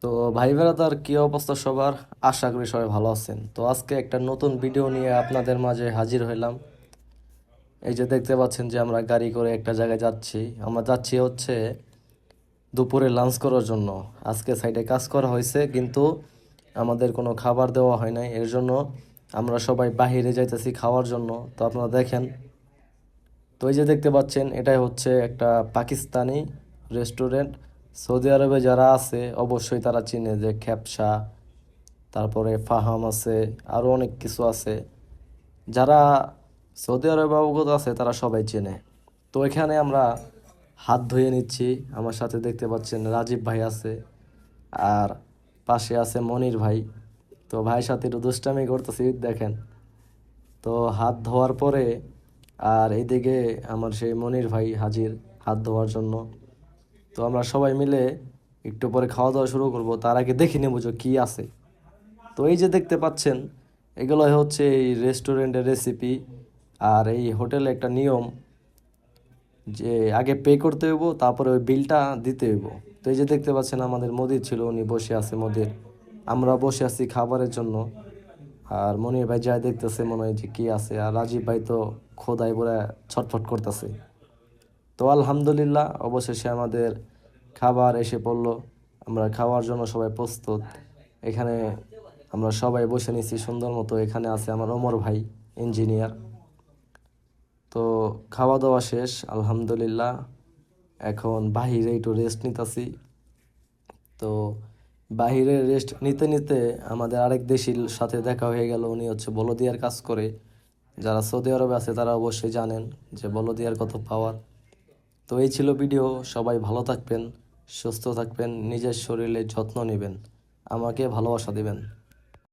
তো ভাই ব্রাদার, কি অবস্থা সবার? আশা করি সবাই ভালো আছেন। তো আজকে একটা নতুন ভিডিও নিয়ে আপনাদের মাঝে হাজির হইলাম। এই যে দেখতে পাচ্ছেন যে আমরা গাড়ি করে একটা জায়গায় যাচ্ছি। আমরা যাচ্ছি হচ্ছে দুপুরে লাঞ্চ করার জন্য। আজকে সাইডে কাজ করা হয়েছে, কিন্তু আমাদের কোনো খাবার দেওয়া হয় নাই, এর জন্য আমরা সবাই বাহিরে যাইতেছি খাওয়ার জন্য। তো আপনারা দেখেন, তো এই যে দেখতে পাচ্ছেন, এটাই হচ্ছে একটা পাকিস্তানি রেস্টুরেন্ট। সৌদি আরবে যারা আছে অবশ্যই তারা চিনে, যে খ্যাপসা, তারপরে ফাহাম আছে, আরও অনেক কিছু আছে। যারা সৌদি আরবে অবগত আছে তারা সবাই চেনে। তো এখানে আমরা হাত ধুয়ে নিচ্ছি। আমার সাথে দেখতে পাচ্ছেন রাজীব ভাই আছে, আর পাশে আছে মনির ভাই। তো ভাইয়ের সাথে একটু দুষ্টামি করতেছি, দেখেন। তো হাত ধোয়ার পরে, আর এইদিকে আমার সেই মনির ভাই হাজির হাত ধোয়ার জন্য। তো আমরা সবাই মিলে একটু পরে খাওয়া দাওয়া শুরু করব, তার আগে দেখে নেবো যে কী আছে। তো এই যে দেখতে পাচ্ছেন, এগুলো হচ্ছে এই রেস্টুরেন্টের রেসিপি। আর এই হোটেলে একটা নিয়ম, যে আগে পে করতে হইব, তারপরে ওই বিলটা দিতে হইব। তো এই যে দেখতে পাচ্ছেন, আমাদের মদির ছিল, উনি বসে আছে মদির। আমরা বসে আছি খাবারের জন্য। আর মনির ভাই যা দেখতেছে, মনে হয় যে কি আছে। আর রাজীব ভাই তো খোদাই পুরা ছটফট করতেছে। তো আলহামদুলিল্লাহ, অবশেষে আমাদের খাবার এসে পড়লো। আমরা খাওয়ার জন্য সবাই প্রস্তুত। এখানে আমরা সবাই বসে নিছি সুন্দর মতো। এখানে আছে আমার ওমর ভাই, ইঞ্জিনিয়ার। তো খাওয়া দাওয়া শেষ আলহামদুলিল্লাহ। এখন বাহিরে একটু রেস্ট নিতেছি। তো বাহিরে রেস্ট নিতে নিতে আমাদের আরেক দেশির সাথে দেখা হয়ে গেল। উনি হচ্ছে বলদিয়ার কাজ করে। যারা সৌদি আরবে আছে তারা অবশ্যই জানেন যে বলদিয়ার কত পাওয়ার। তো এই ছিল ভিডিও। সবাই ভালো থাকবেন, সুস্থ থাকবেন, নিজের শরীরে যত্ন নেবেন, আমাকে ভালোবাসা দিবেন।